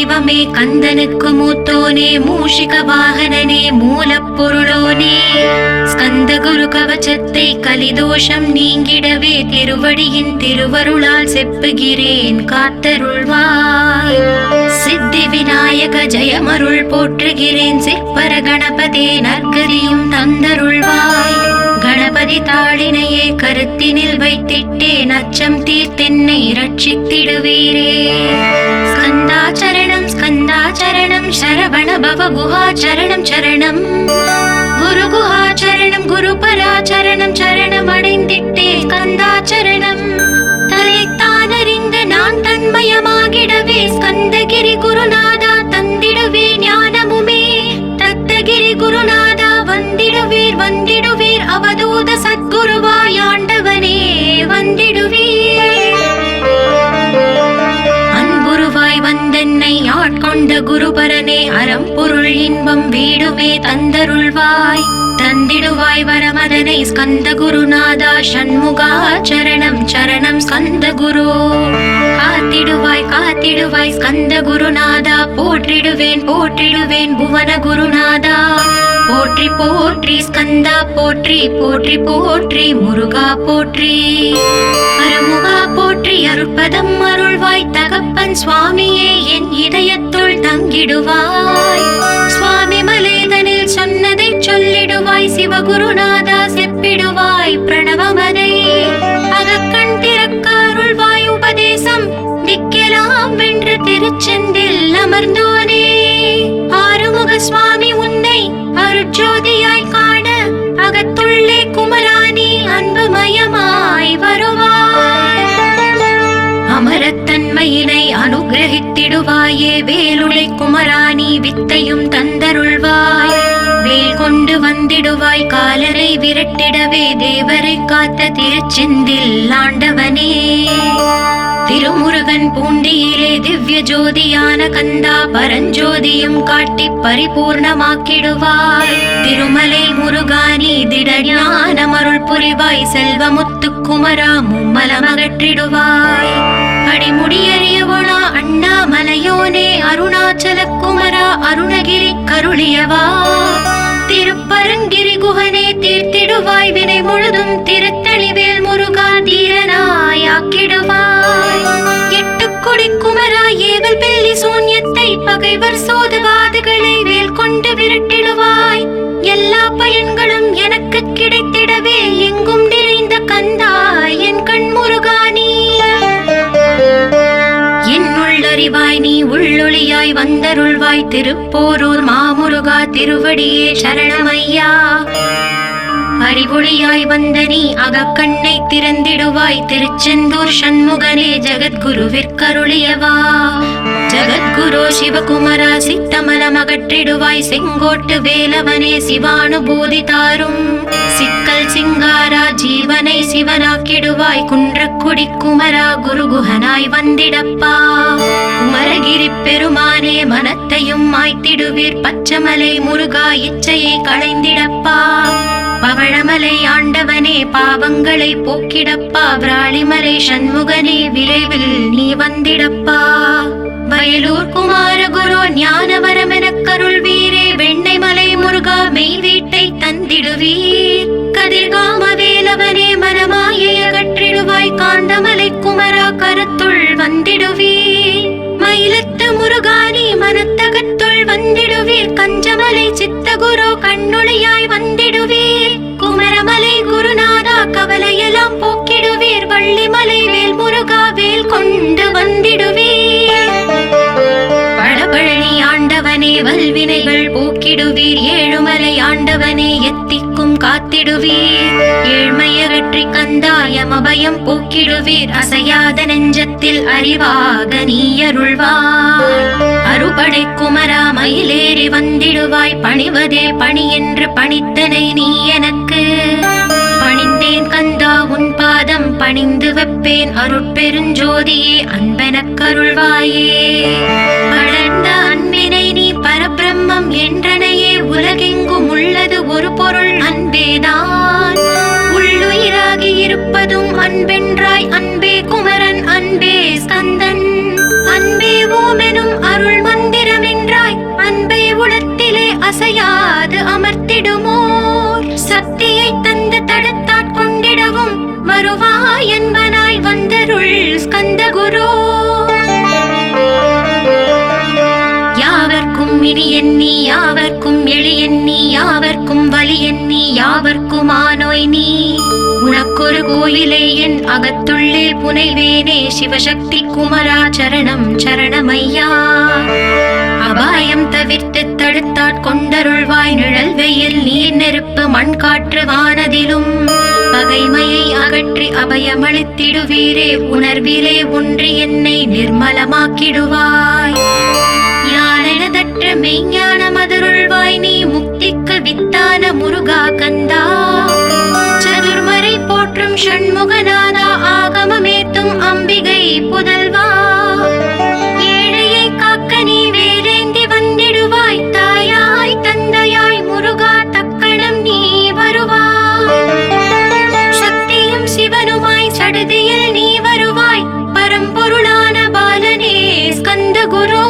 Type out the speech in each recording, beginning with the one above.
தெய்வமே கந்தனுக்கு மூத்தோனே மூஷிக வாகனனே மூலப்பொருளோனே ஸ்கந்த குரு கவச்சத்தை கலிதோஷம் நீங்கிடவே திருவடியின் திருவருளால் செப்புகிறேன் காத்தருள்வாய். சித்தி விநாயக ஜெயமருள் போற்றுகிறேன் சிற்பர கணபதே நற்கதியும் தந்தருள்வாய். கணபதி தாளினையே கருத்தினில் வைத்திட்டேன் அச்சம் தீர்த்தென்னை ரட்சித்திடுவீரே. ஸ்கந்தாச்சரணம் ஸ்கந்தாச்சரணம் சரவண பவ குஹாச்சரணம் சரணம் குரு குஹாச்சரணம் குருபராச்சரணம் சரணம் அடைந்திட்டே ஸ்கந்தாச்சரணம். தன்னைத்தானறிந்து நான் தன்மயமாகிடவே ஸ்கந்தகிரி குருநாதா தந்திடுவே ஞானமுமே. தத்தகிரி குருநாதா வந்திடுவீர் வந்திடுவீர் அவதூத சத்குருவாய் ஆண்டவனே வந்திடுவீர். அன்புருவாய் வந்தென்னை ஆட்கொண்ட குருபரனே அறம்பொருள் இன்பம் வீடுமே தந்தருள்வாய். தந்திடுவாய் வரமதனை ஸ்கந்த குருநாதா ஷண்முகா சரணம் சரணம் ஸ்கந்த குரு. காத்திடுவாய் காத்திடுவாய் ஸ்கந்த குருநாதா போற்றிடுவேன் போற்றிடுவேன் புவன குருநாதா. போற்றி போற்றி ஸ்கந்தா போற்றி போற்றி போற்றி முருகா போற்றி. அருமுகா போற்றி அருட்பதம் அருள்வாய் தகப்பன் சுவாமியே என் இதயத்துள் தங்கிடுவாய். சுவாமி மலேதனில் சொன்னதை சொல்லிடுவாய் சிவகுருநாதா செப்பிடுவாய் பிரணவமதை. அகக்கண் திறக்க அருள்வாய் உபதேசம் திக்கெல்லாம் வென்று திருச்செந்தில் அமர்ந்தோனே. ஆறுமுக சுவாமி உன்னை அருட்ஜோதியாய் காண அகத்துள்ளே குமராணி அன்புமயமாய் வருவாய். அமரத்தன்மையினை அனுகிரகித்திடுவாயே வேலுளை குமராணி வித்தையும் தந்தருள்வாய். வேல் கொண்டு வந்திடுவாய் காலரை விரட்டிடவே தேவரை காத்த திருச்செந்தில் ஆண்டவனே. திருமுருகன் பூண்டியிலே திவ்ய ஜோதியான கந்தா பரஞ்சோதியும் காட்டி பரிபூர்ணமாக்கிடுவாய். திருமலை முருகானி திடஞானமருள் புரிவாய் செல்வமுத்து குமரா மும்மலமகற்றிடுவாய். அடிமுடியறியவளா அண்ணாமலையோனே அருணாச்சல குமரா அருணகிரி கருளியவா. திருப்பரங்கிரி குகனே தீர்த்திடுவாய் வினை முழுதும் திருத்தணிவேல் முருகா தீரனாய் ஆக்கிடுவாய். எட்டுக்குடி குமரா ஏவல் பெல்லி சூன்யத்தை பகைவர் சோதுவாதுகளை வேல் கொண்டு விரட்டிடுவாய். எல்லா பயன்களும் எனக்கு கிடைத்திடவே எங்கும் நிறைந்த கந்தா என் கண் முருகானி. என்னுள்ளறிவாய் நீ உள்ளொளியாய் வந்தருள்வாய் திருப்போரூர் மாமுருகா திருவடியே சரணமையா. அறிவொளியாய் வந்த நீ அகக்கண்ணை திறந்திடுவாய் திருச்செந்தூர் ஷண்முகனே ஜகத்குருவிற்கருளியவா. ஜகத்குரு சிவகுமரா சித்தமலமகற்றிடுவாய் செங்கோட்டு வேலவனே சிவானுபூதி தாரும். சிக்கல் சிங்காரா ஜீவனை சிவனாக்கிடுவாய் குன்றக்குடி குமரா குருகுஹனாய் வந்திடப்பா. குமரகிரி பெருமானே மனத்தையும் மாய்த்திடுவீர் பச்சமலை முருகா இச்சையை களைந்திடப்பா. பவழமலை ஆண்டவனே பாவங்களை போக்கிடப்பா. விராளிமலை சண்முகனே விரைவில் நீ வந்திடப்பா. வயலூர் குமார குரு ஞானவரமெனக் கருள்வீரே. வெண்ணைமலை முருகா மெய் வீட்டை தந்திடுவீர். கதிர்காம வேலவனே மனமாயை அகற்றிடுவாய். காந்தமலை குமரா கருத்துள் வந்திடுவீர். மயிலத்து முருகானி மனத்தகத்துள் வந்திடுவீர். கஞ்சமலை சித்தகுரு கண்ணொளியாய் வந்திடுவீர். குமரமலை குருநாதா கவலையெல்லாம் போக்கிடுவீர். வள்ளிமலை வேல் முருகா வேல் கொண்டு வந்திடுவீர். பழபழனி ஆண்டவனே வல்வினைகள் போக்கிடுவீர். ஏழுமலை ஆண்டவனே எத்திக்கும் காத்திடுவீர். ஏழ்மையகற்றி கந்தாயம் அபயம் போக்கிடுவீர். அசையாத நெஞ்சத்தில் அறிவாக நீ அருள்வாய். அறுபடை குமரா மயிலேறி வந்திடுவாய். பணிவதே பணி என்று பணித்தனை நீ எனக்கு. பணிந்தேன் கந்தா உன் பாதம் பணிந்து வைப்பேன். அருட்பெருஞ்சோதியே அன்பெனக் கருள்வாயே. வளர்ந்த அன்பினை நீ பரபிரம்மம் என்றனையே. உலகெங்கும் உள்ளது ஒரு பொருள் அன்பேதான். உள்ளுயிராகி இருப்பதும் அன்பென்றாய். அன்பே குமரன் அன்பே ஸ்கந்தன் அன்பே ஓமெனும் அருள்மன் என்பனாய் வந்தருள் ஸ்கந்தகுரு. யாவர்க்கும் இனி எண்ணி யாவர்க்கும் எளி எண்ணி யாவர்க்கும் வலி எண்ணி யாவர்க்கும் ஆனோய் நீ. உனக்கொரு கோயிலே என் அகத்துள்ளே புனைவேனே சிவசக்தி குமரா சரணம் சரணமையா. அபாயம் தவிர்த்து தடுத்தாட்கொண்டருள்வாய் நிழல் வெயில் நீர் நெருப்பு மண் காற்று வானதிலும். பகைமையை அகற்றி அபயமளித்திடுவீரே உணர்விலே ஒன்றி என்னை நிர்மலமாக்கிடுவாய். யானெனதற்ற மெய்ஞான மதருள்வாய் நீ முக்திக்கு வித்தான முருகா கந்தா. சதுர்மறை போற்றும் ஷண்முகநாதா ஆகமமேத்தும் அம்பிகை புதல்வா. ஏழையை காக்க நீ வேலேந்தி வந்திடுவாய் தாயாய் தந்தையாய் முருகா தக்கணம் நீ வருவாய். சக்தியும் சிவனுமாய் சடுதியில் நீ வருவாய் பரம்பொருளான பாலனே ஸ்கந்தகுரு.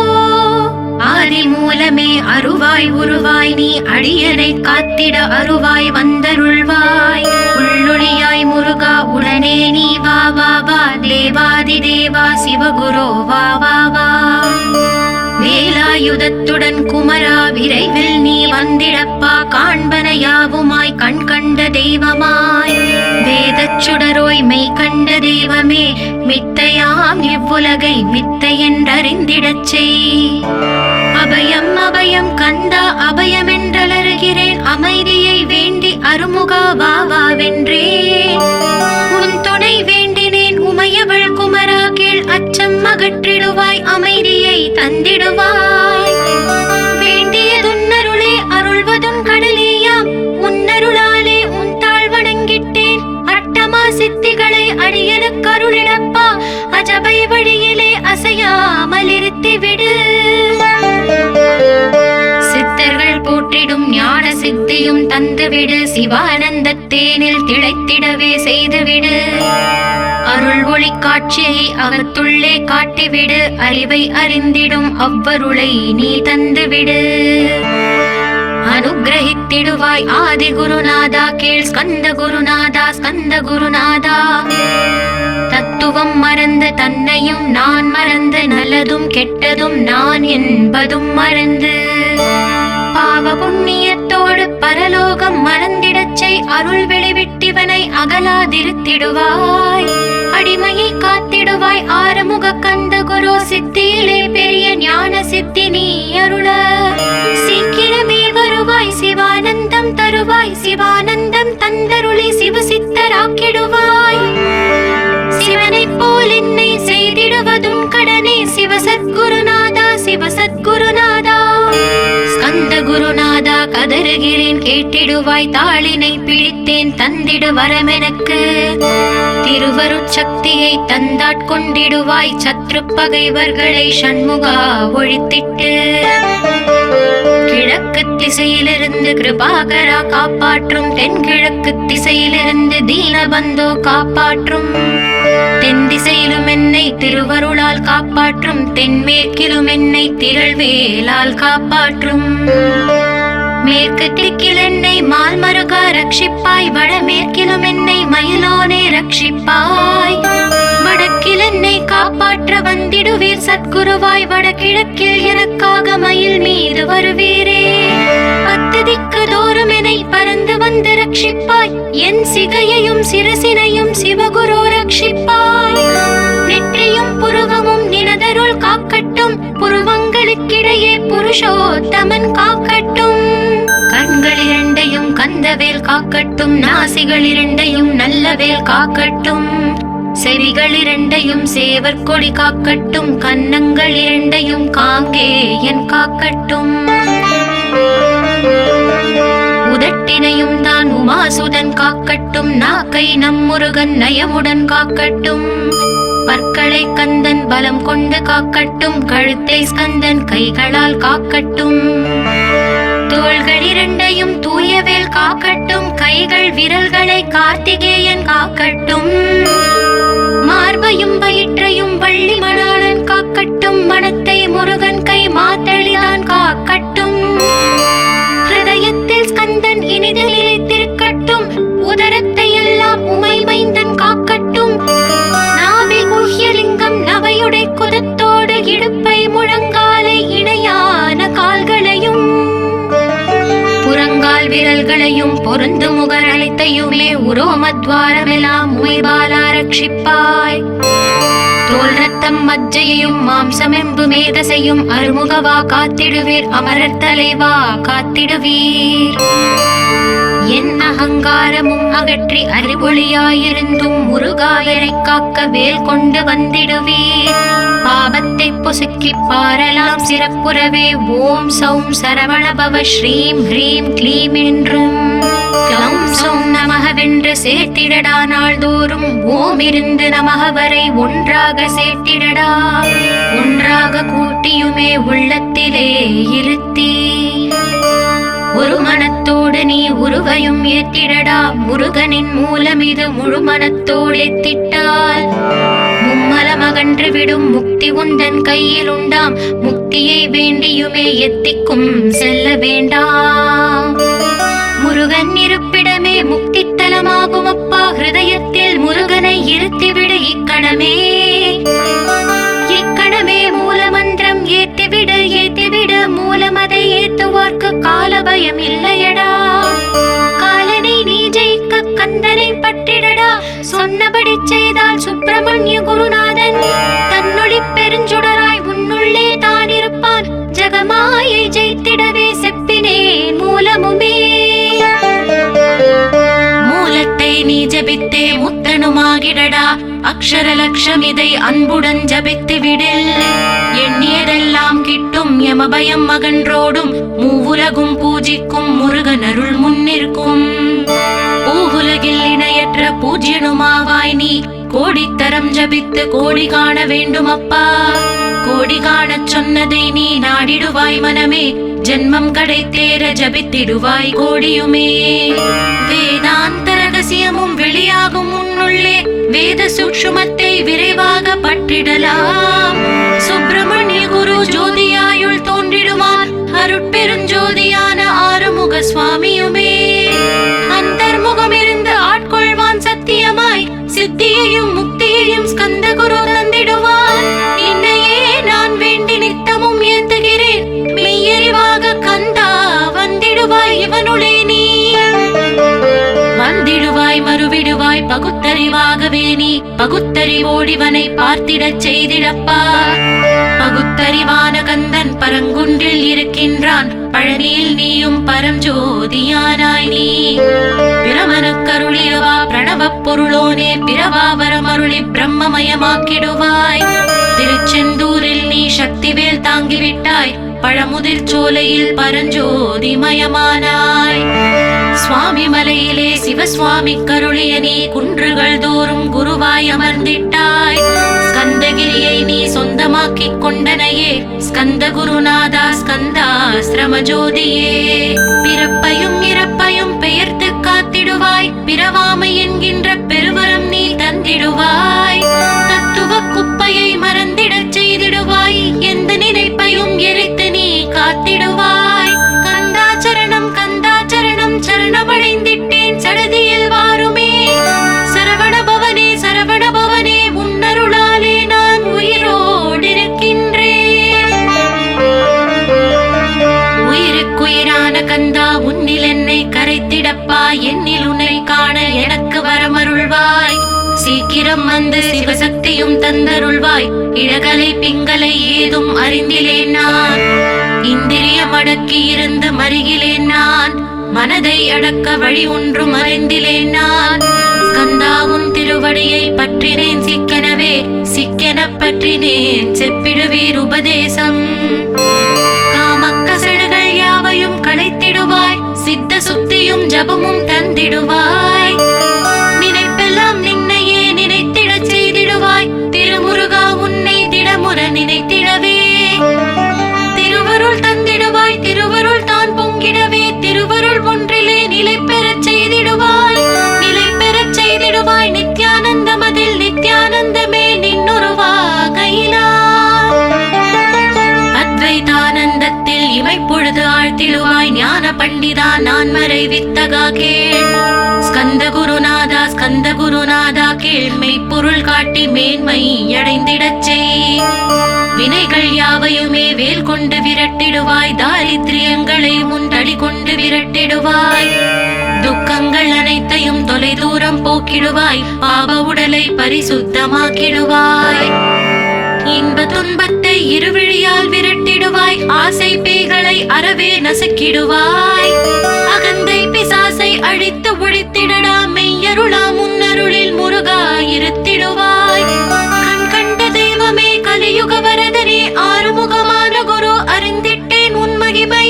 ஆதி மூலமே அருவாய் உருவாய் நீ அடியனை காத்திட அருவாய் வந்தருள்வாய். உள்ளொளியாய் முருகா உடனே நீ வா வா வா தேவாதி தேவா சிவகுரு வா வா வா. வேலாயுதத்துடன் குமரா விரைவில் நீ வந்திடப்பா காண்பன யாவுமாய் கண் கண்ட தெய்வமாய். வேதச் சுடரோய் மெய் கண்ட தெய்வமே மித்தையாம் இவ்வுலகை மித்தை என்றறிந்திடச் செய். அபயம் அபயம் கந்தா அபயமென்றலறுகிறேன் அமைதியை வேண்டி அருமுகா வா வா வென்றேன். உன் துணை வேண்டினேன் உமையவள் குமரா கீழ் அச்சம் அகற்றிடுவாய் அமைதியை தந்திடுவாய். வேண்டியதுன்னருளே அருள்வதும் கடலேயாம் உன்னருளாலே உன் தாழ் வணங்கிட்டேன். அட்டமா சித்திகளை அடியனுக்கு அருளிடப்பா அஜபை வழியிலே அசையாமல் இருத்திவிடு. சித்தர்கள் போற்றிடும் ஞான சித்தியும் தந்துவிடு சிவானந்தத்தேனில் திளைத்திடவே செய்துவிடு. அருள் ஒளி காட்சியை அகத்துள்ளே காட்டிவிடு அறிவை அறிந்திடும் அவ்வருளை நீ தந்துவிடு. அனுகிரகித்திடுவாய் ஆதி குருநாதா கீழ் ஸ்கந்த குருநாதா ஸ்கந்த குருநாதா. தத்துவம் மறந்து தன்னையும் நான் மறந்து நல்லதும் கெட்டதும் நான் என்பதும் மறந்து பாவ புண்ணியத்தோடு பரலோகம் மறந்திடச் செய் அருள் வெளிவிட்டிவனை அகலாதிருத்திடுவாய். அடிமையை காத்திடுவாய் ஆறுமுக கந்த குரு சித்தியிலே பெரிய ஞான சித்தி நீ அருள. சீக்கிரமே வருவாய் சிவானந்தம் தருவாய் சிவானந்தம் தந்தருளி சிவசித்தராக்கிடுவாய். சிவனை போல் என்னை செய்திடுவதும் கடனே சிவசத்குருநாதா சிவசத்குருநாதா. ஸ்கந்த குருநாதா கதறுகிறேன் கேட்டிடுவாய் தாளினை பிடித்தேன் தந்திடு வரமெனக்கு. திருவருட்சக்தியை தந்தாட்கொண்டிடுவாய் சத்ரு பகைவர்களை ஷண்முகா ஒழித்திட்டு. கிழக்கு திசையிலிருந்து கிருபாகரா காப்பாற்றும் தென்கிழக்கு திசையிலிருந்து தீனபந்தோ காப்பாற்றும். தென் திசையிலும் என்னை திருவருளால் காப்பாற்றும் தென்மேற்கிலும் என்னை திரள்வேலால் காப்பாற்றும். மேற்கு திக்கில் என்னை மால்மருகா ரட்சிப்பாய் வடமேற்கிலும் என்னை மயிலோனே ரட்சிப்பாய். வடக்கில் என்னை காப்பாற்ற வந்திடுவீர் சத்குருவாய் வடகிழக்கில் எனக்காக மயில் மீது வருவீரே. பத்து திக்கு தோறும் என்னை பறந்து வந்து ரட்சிப்பாய் என் சிகையையும் சிரசினையும் சிவகுரு ரட்சிப்பாய். நெற்றியும் புருவமும் நினதருள் காக்கட்டும் புருவங்களுக்கிடையே புருஷோத்தமன் காக்கட்டும். கண்கள் இரண்டையும் கந்தவேல் காக்கட்டும் நாசிகள் இரண்டையும் நல்லவேல் காக்கட்டும். செவிகள் இரண்டையும் சேவற்கொடி காக்கட்டும் கன்னங்கள் இரண்டையும் காங்கேயன் காக்கட்டும். உதட்டினையும் தான் உமாசுதன் காக்கட்டும் நாக்கை நம் முருகன் நயமுடன் காக்கட்டும். பற்களை கந்தன் பலம் கொண்டு காக்கட்டும் கழுத்தை ஸ்கந்தன் கைகளால் காக்கட்டும். தோள்கள் இரண்டையும் தூயவேல் காக்கட்டும் கைகள் விரல்களை கார்த்திகேயன் காக்கட்டும். மார்பையும் வயிற்றையும் வள்ளி மணாளன் காக்கட்டும் மனத்தை முருகன் கை மாத்தளிதான் காக்கட்டும். ஹிருதயத்தில் ஸ்கந்தன் இனிதில் நிலைத்திருக்கட்டும் உதரத்தை எல்லாம் உமை மைந்தன் காக்கட்டும். உரோமத்வாரமெல்லாம் உமைபாலா ரட்சிப்பாய். தோல் ரத்தம் மஜ்ஜையையும் மாம்சமெம்பு மேதசையும் அருமுகவா காத்திடுவீர், அமரர் தலைவா காத்திடுவீர். என் அகங்காரமும் அகற்றி அறிவொளியாயிருந்தும் முருகாயரை காக்க வேல் கொண்டு வந்திடுவீர். பாபத்தை பொசுக்கி பாரலாம் சிறப்புறவே ஓம் சௌம் சரவணபவ ஸ்ரீம் ஹ்ரீம் க்ளீம் என்றும் க்ளௌம் சௌம் நமகவென்று சேர்த்திடடா. நாள்தோறும் ஓம் இருந்து நமக வரை ஒன்றாக சேர்த்திடடா. ஒன்றாக கூட்டியுமே உள்ளத்திலே இருத்தி ஒரு மனத்தோடு நீ உருவையும் ஏற்றிடடா. முருகனின் மூலம் இது முழு மனத்தோடு ஏத்திட்டால் மும்மலம் அகன்று விடும் முக்தி உந்தன் கையில் உண்டாம். முக்தியை வேண்டியுமே எத்திக்கும் செல்ல வேண்டாம். முருகன் இருப்பிடமே முக்தி தலமாகும் அப்பா. ஹிருதயத்தில் முருகனை இருத்திவிடு இக்கணமே. இக்கணமே மூலமந்திரம் ஏத்திவிடு ஏத்திவிடு. மூலமதை ஏத்துவார்க்கு கால பயம் இல்லையடா. காலனை நீ ஜெயிக்க கந்தனை பற்றிடடா. சொன்னபடி செய்தால் சுப்பிரமணிய குருநாதன் தன்னொளி பெருஞ்சுடராய் உன்னுள்ளே தான் இருப்பான். ஜகமாயை ஜெயித்திடவே செப்பினேன் மூலமுமே. மூலத்தை நீ ஜபித்தே முத்தனுமாகிடடா. அக்ஷர லட்சம் இதை அன்புடன் ஜபித்து விடில். எண்ணியதெல்லாம் கிட்டும் யமபயம் அகன்றோடும். மூவுலகும் பூஜிக்கும் முருகன் அருள் முன்னிற்கும். பூவுலகில் இணையற்ற பூஜ்யனுமாவாய் நீ. கோடித்தரம் ஜபித்து கோடி காண வேண்டும் அப்பா. கோடி காணச் சொன்னதை நீ நாடிடுவாய் மனமே. ஜென்மம் கடைத்தேற ஜபித்திடுவாய் கோடியுமே. வேதாந்த ரகசியமும் வெளியாகும் உன்னுள்ளே. வேத சூக்ஷ்மத்தை விரைவாக பற்றிடலாம். சுப்பிரமணிய குரு ஜோதியாயுள் தோன்றிடுவார். அருட்பெருஞ்சோதியான ஆறுமுக சுவாமியுமே. அந்தர்முகம் இருந்து ஆட்கொள்வான் சத்தியமாய். சித்தியையும் முக்தியையும் ஸ்கந்த குரு தந்திடுவார். என்னையே நான் வேண்டி நித்தமும் ஏத்துகிறேன். மெய்யறிவாக கந்தா வந்திடுவாய் இவனுளே நீ. வந்திடுவாய் மறுவிடுவாய் பகுத்தறிவாகவே நீ. பகுத்தறிவோடிவனை பார்த்திடச் செய்திடப்பா. பகுத்தறிவான கந்தன் பரங்குன்றில் இருக்கின்றான். பழனியில் நீயும் பரஞ்சோதியானாய் நீ. பிரமனுக்கருளியவா பிரணவப் பொருளோனே. பிறவாவரம் அருளி பிரம்மமயமாக்கிடுவாய். திருச்செந்தூரில் நீ சக்திவேல் தாங்கிவிட்டாய். பழமுதிர் சோலையில் பரஞ்சோதிமயமானாய். சுவாமி மலையிலே சிவசுவாமி கருளிய நீ. குன்றுகள் தோறும் குருவாய் அமர்ந்திட்டாய். ஸ்கந்தகிரியை நீ சொந்தமாக்கிக் கொண்டனையே. ஸ்கந்த குருநாதா ஸ்கந்தாஸ்ரம ஜோதியே. பிறப்பையும் இறப்பையும் பெயர்த்து காத்திடுவாய். பிறவாமை என்கின்ற பெருவரம் நீ தந்திடுவாய். தத்துவ குப்பையை மறந்திடச் செய்திடுவாய். எந்த நினைப்பையும் எரித்து நீ காத்திடுவாய். கந்தாச்சரணம் கந்தாச்சரணம் சரணமடைந்திட்டேன் சடதியில் வாருமே. சரவண பவனே சரவண பவனே உன்னருளாலே நான் உயிரோடிருக்கின்றேன். உயிருக்குயிரான கந்தா உன்னில் என்னை கரைத்திடப்பா. என்னில் உன்னை காண எனக்கு வரமருள்வாய். சீக்கிரம் வந்து சிவசக்தியும் தந்தருள்வாய். இடகலை பிங்களை ஏதும் அறிந்திலேன் நான். இந்திரியம் அடக்கி இருந்து மருகிலேன் நான். மனதை அடக்க வழி ஒன்றும் அறிந்திலேன் நான். ஸ்கந்தாவும் திருவடியை பற்றினேன் சிக்கெனவே. சிக்கென பற்றினேன் செப்பிடுவீர் உபதேசம். காமக்கசடுகள் யாவையும் களைத்திடுவாய். சித்த சுத்தியும் ஜபமும் தந்திடுவாய். நினைப்பெல்லாம் நின்னையே நினைத்திடச் செய்திடுவாய். திருமுருகா உன்னை திடமுற நினைத்திடவே. திருவருள் தந்திடுவாய். திருவருள் தான் பொங்கிடவே. திருவருள் ஒன்றிலே நிலை பெறச் செய்திடுவாய். நிலை பெறச் செய்திடுவாய். நித்யானந்தமதில் நித்யானந்தமே நின்னுருவாகையிலா. அத்வைதானந்தத்தில் இமைப்பொழுது ஆழ்த்திடுவாய். ஞான பண்டிதா நான் மறை வித்தகா கேள். ஸ்கந்த குருநாதா ஸ்கந்த குருநாதா கேள். மெய்ப்பொருள் காட்டி மேன்மை அடைந்திடச் செய். வினைகள் யாவையுமே வேல் கொண்டு விரட்டிடுவாய். தாரித்ரியங்களை முன் தடி கொண்டு விரட்டிடுவாய். துக்கங்கள் பாவங்கள் அனைத்தையும் தொலை தூரம் போக்கிடுவாய், பாவ உடலை பரிசுத்தமாக்கிடுவாய். இன்ப துன்பத்தை இருவிழியால் விரட்டிடுவாய், ஆசை பேய்களை அறவே நசுக்கிடுவாய். அகந்தை பிசாசை அழித்து ஒழித்திடடா, மெய்யருளா முன்னருளில் முருகா இருத்திடுவாய். கண் கண்ட தெய்வமே கலியுக வரதனே, ஆறுமுகமான குரு அறிந்திட்டேன் உன் மகிமை.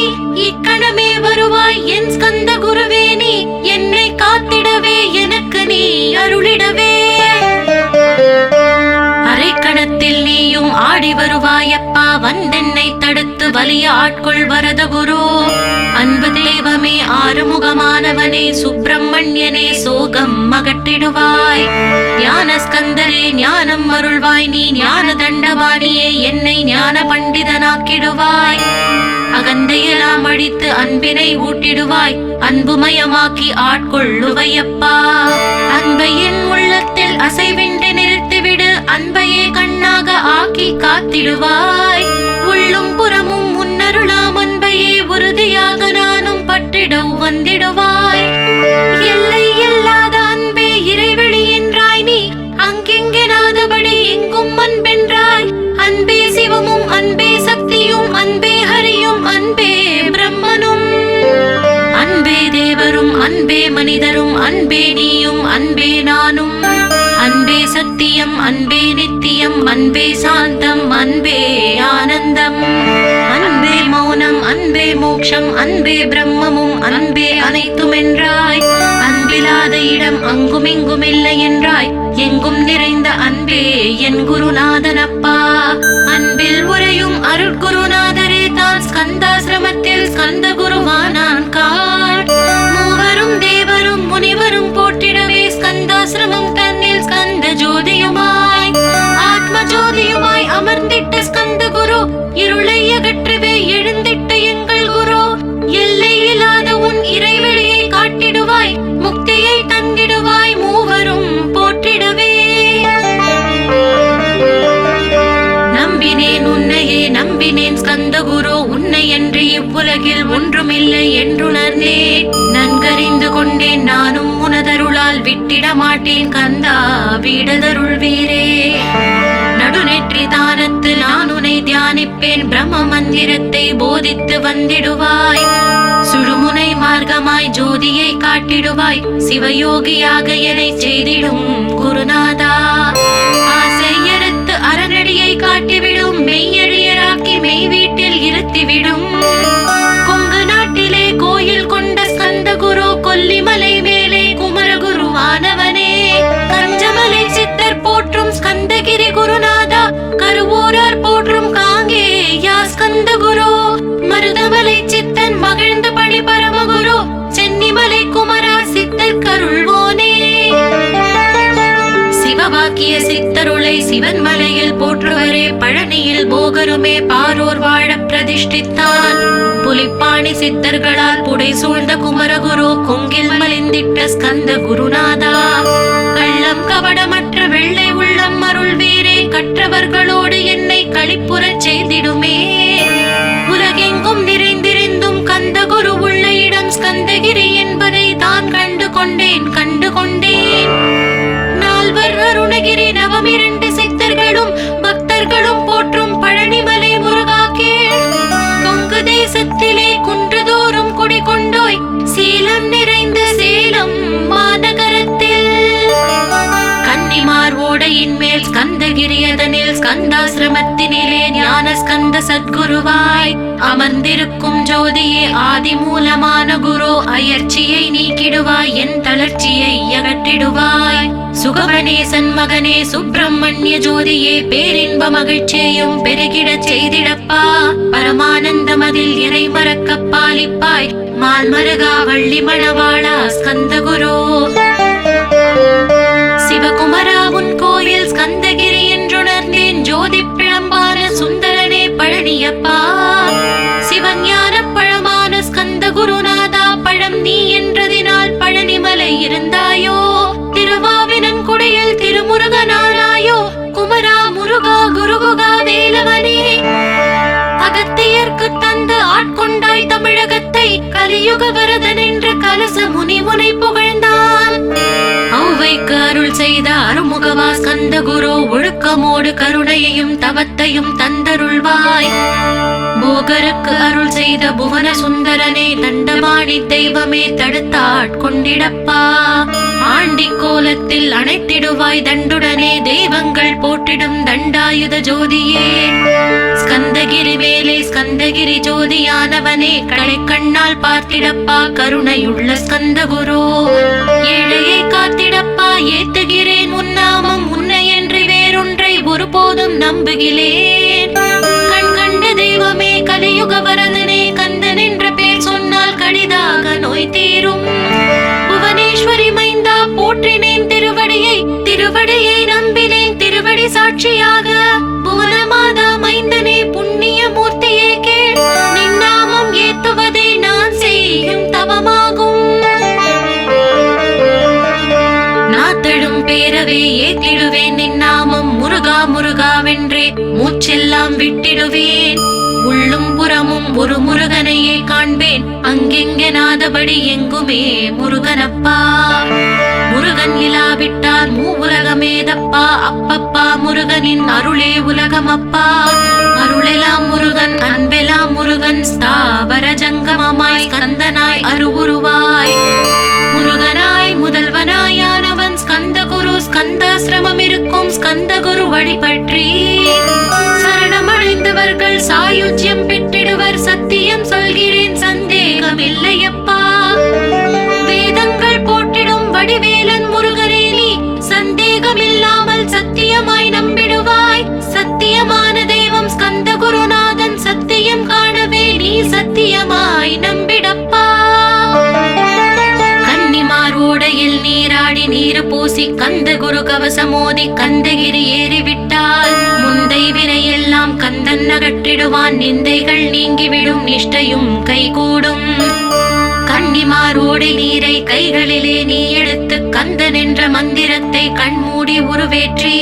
இக்கணமே வருவாய் என் ஸ்கந்த குருவே, நீ என்னை காத்திடவே எனக்கு நீ அருளிடவே. அரைக்கணத்தில் நீயும் ஆடி வருவாயப்பா, வந்தென்னை தடுத்து வலிய ஆட்கொள் வரத குரு. அன்பு தெய்வமே ஆறுமுகமானவனே, சுப்பிரமணியனே சோகம் அகற்றிடுவாய். ஞான ஸ்கந்தரே ஞானம் அருள்வாய், நீ ஞான தண்டவாணியே என்னை ஞான பண்டிதனாக்கிடுவாய். அகந்தையெல்லாம் அழித்து அன்பினை ஊட்டிடுவாய், அன்புமயமாக்கி ஆட்கொள்ளுவையப்பா. அன்பையின் உள்ளத்தில் அசைவின்றி நிறுத்திவிடு, அன்பையே கண்ணாக ஆக்கி காத்திடுவாய். உள்ளும் புறமும் முன்னருளாம் அன்பையே உறுதியாக நானும் பற்றிட வந்திடுவாய். எல்லை இல்லாத அன்பே இறைவெளி என்றாய், நீ அங்கெங்கெனாதபடி எங்கும் அன்பென்றாய். அன்பே சிவமும் அன்பே சக்தியும் அன்பே ஹரியும் அன்பே பிரம்மனும். அன்பே தேவரும் அன்பே மனிதரும் அன்பே நீயும் அன்பே நானும். அன்பே சத்தியம் அன்பே நித்தியம் அன்பே சாந்தம் அன்பே ஆனந்தம். அன்பே மௌனம் அன்பே மோட்சம் அன்பே பிரம்மமும் அன்பே அனைத்தும் என்றாய். அன்பில்லாத இடம் அங்கும் இங்கும் இல்லை என்றாய், எங்கும் நிறைந்த அன்பே என் குருநாதனப்பா. அன்பில் உரையும் அருட்குருநாதரே தான் ஸ்கந்தாசிரமத்தில் ஸ்கந்த குருவானான் காட். மூவரும் தேவரும் முனிவரும் போற்றிடவே ஸ்கந்தாசிரமம் தன்னில் ஸ்கந்த ஜோதியுமாய் ஆத்ம ஜோதியுமாய் அமர்ந்திட்ட ஸ்கந்த குரு, இருளை அகற்றவே எழுந்திட்ட எங்கள் குரு. எல்லை இல்லாத உன் இறைவெளியை காட்டிடுவாய், முக்தியை தந்திடுவாய், மூவரும் போற்றிடவே. நம்பினேன் உன்னையே நம்பினேன் ஸ்கந்த குரு, உன்னை என்று இவ்வுலகில் ஒன்றுமில்லை என்றுணர்ந்தேன். நன்கறிந்து கொண்டேன் நானும் உனதருளால் விட்டிட மாட்டேன் கந்தா வீடதருள் வீரே. நடுநெற்றி தானத்து நான் உன்னை தியானிப்பேன், பிரம்ம மந்திரத்தை போதித்து வந்திடுவாய். சுடுமுனை மார்க்கமாய் ஜோதியை காட்டிடுவாய், சிவயோகியாக என்னை செய்திடும் குருநாதா. ஆசையறுத்து அறநடியை காட்டிவிடும், மெய்யழியராக்கி மெய் வீட்டில் இருத்திவிடும். கொங்கு நாட்டிலே கோயில் கொண்ட ஸ்கந்த குரு, கொல்லிமலை மேலே குமரகுருவானவனே. கஞ்சமலை சித்தர் போற்றும் ஸ்கந்தகிரி குருநாதா, கருவூரார் போற்றும் காங்கேயா ஸ்கந்த குரு. மருதமலை சித்தன் மகிழ்ந்து பழி பரமகுரு, சென்னிமலை குமரா சித்தர் கருள்வோனே. சிவவாக்கிய சித்தருளை சிவன் மலையில் போற்றுவரே, பழனியில் போகருமே பாரோர் வாழ பிரதிஷ்டித்தான். புலிப்பாணி சித்தர்களால் புடை சூழ்ந்த குமரகுரு, கொங்கில் மலிந்திட்ட ஸ்கந்த குருநாதா. கள்ளம் கபடமற்ற வெள்ளை உள்ளம் அருள் வீரே, கற்றவர்களோடு என்னை களிப்புறச் செய்திடுமே. உலகெங்கும் நிறைந்திருந்தும் கந்த குரு உள்ள இடம் ஸ்கந்தகிரி என்பதை தான் கண்டு கொண்டேன் கண்டு கொண்டேன். நால்வர் அருணகிரி நவமிரண்டு சித்தர்களும் பக்தர்களும் போற்றும் பழனிமலை முருகா கேள். கொங்கு தேசத்திலே குன்றுதோறும் குடிகொண்டோய், சீலம் நிறைந்த சேலம் மாநகரத்தில். கன்னிமார் ஓடையின் மேல் ஸ்கந்தகிரி, அதனில் ஸ்கந்தாசிரமத்தினிலே ஞான ஸ்கந்த சத்குருவாய் அமர்ந்திருக்கும் ஜோதியே ஆதி மூலமான குரு. அயற்சியை நீக்கிடுவாய், என் தளர்ச்சியை அகற்றிடுவாய். சுகவனேசன் மகனே சுப்பிரமணிய ஜோதியே, பேரின்ப மகிழ்ச்சியையும் பெருகிடச் செய்திடப்பா. பரமானந்தம் அதில் இறை மறக்க பாலிப்பாய், மால்மருகா வள்ளி மணவாளா ஸ்கந்த குரு. சிவகுமரா உன் கோயில் ஸ்கந்தகிரி என்றுணர்ந்தேன், ஜோதி பிழம்பான சுந்தரனே பழனியப்பா. சிவஞான பழமான ஸ்கந்த குருநாதா, பழம் நீ என்றதினால் பழனிமலை இருந்தாயோ. திருவாவினன்குடியில் திருமுருகனானாயோ, குமரா முருகா குருகுகா வேலவனே. அகத்தியர்க்கு தந்து ஆட்கொண்டாய் தமிழகத்தை, கலியுக வரதன் என்று கலச முனி முனை புகழ்ந்த அருள் செய்த அருமுகவா ஸ்கந்த குரு, ஒழுக்கமோடு கருணையையும் தவத்தையும் தந்தருள்வாய். போகருக்கு அருள் செய்த புவன சுந்தரனே, தண்டபாணி தெய்வமே தடுத்தாட்கொண்டிடப்பா. ஆண்டி கோலத்தில் அணைத்திடுவாய் தண்டுடனே, தெய்வங்கள் போற்றிடும் தண்டாயுத ஜோதியே. ஸ்கந்தகிரி வேலே ஸ்கந்தகிரி ஜோதியானவனே, கடை கண்ணால் பார்த்திடப்பா கருணையுள்ள ஸ்கந்த குரு. ஏழையை காத்திடப்பா ஏத்துகிறேன் உன்னாமம், உன்னையன்றி வேறொன்றை ஒருபோதும் நம்புகிறேன். கண் கண்ட தெய்வமே கலியுக வரதனே, கந்தன் என்ற பேர் சொன்னால் கடிதாக நோய் தீரும். புவனேஸ்வரி மைந்தா போற்றினேன் திருவடியை, திருவடியை நம்பினேன் திருவடி சாட்சியாக. புவனமாதா மைந்தனே புண்ணிய மூர்த்தியே கேள், நின்னாமம் ஏத்துவதே நான் செய்யும் தவமாகும். நாத்தழும் பேரவே ஏத்திடுவேன் நின்னாமம், முருகா முருகாவென்றே மூச்செல்லாம் விட்டிடுவேன். உள்ளும் புறமும் ஒரு முருகனையே காண்பேன், அங்கெங்கெனாதபடி எங்குமே முருகனப்பா. முருகன் இலாவிட்டால் மூவுலகமேதப்பா, அப்பப்பா முருகனின் அருளே உலகமப்பா. அருளெல்லாம் முருகன் அன்பெல்லாம் முருகன், ஸ்தாவர ஜங்கமமாய் ஸ்கந்தனாய் அருவுருவாய். முருகனாய் முதல்வனாயானவன் ஸ்கந்த குரு, ஸ்கந்தாசிரமம் இருக்கும் ஸ்கந்த குரு வழிபற்றி சரணமடைந்தவர்கள் சாயுஜ்யம் பெற்றிடுவர். சத்தியம் சொல்கிறேன் சந்தேகம் இல்லையப்பா. வேதங்கள் போற்றிடும் வடிவேலன் முருகனே, நீ சந்தேகம் இல்லாமல் சத்தியமாய் நம்பிடுவாய். சத்தியமான தெய்வம் ஸ்கந்த குருநாதன், சத்தியம் காணவே நீ சத்தியமாய் நம்பிடப்பா. ஓடையில் நீராடி நீரு பூசி கந்த குரு கவசமோதி கந்தகிரி ஏறிவிட்டால் முந்தை வினையெல்லாம் கந்தன் அகற்றிடுவான். நிந்தைகள் நீங்கிவிடும், நிஷ்டையும் கைகூடும். கன்னிமாரோடை நீரை கைகளிலே நீ எடுத்து கந்தன் என்ற மந்திரத்தை கண்மூடி உருவேற்றி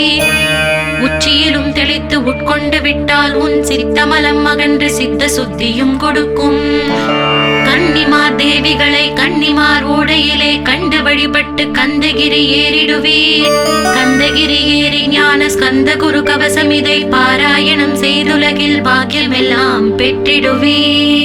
உச்சியிலும் தெளித்து உட்கொண்டு விட்டால் உன் சித்தமலம் அகன்று சித்த சுத்தியும் கொடுக்கும். கன்னிமார் தேவிகளை கன்னிமார் ஓடையிலே கண்டு வழிபட்டு கந்தகிரி ஏறிடுவீர். கந்தகிரி ஏறி ஞான ஸ்கந்த குரு கவசம் இதை பாராயணம் செய்துலகில் பாக்கியமெல்லாம் பெற்றிடுவீர்.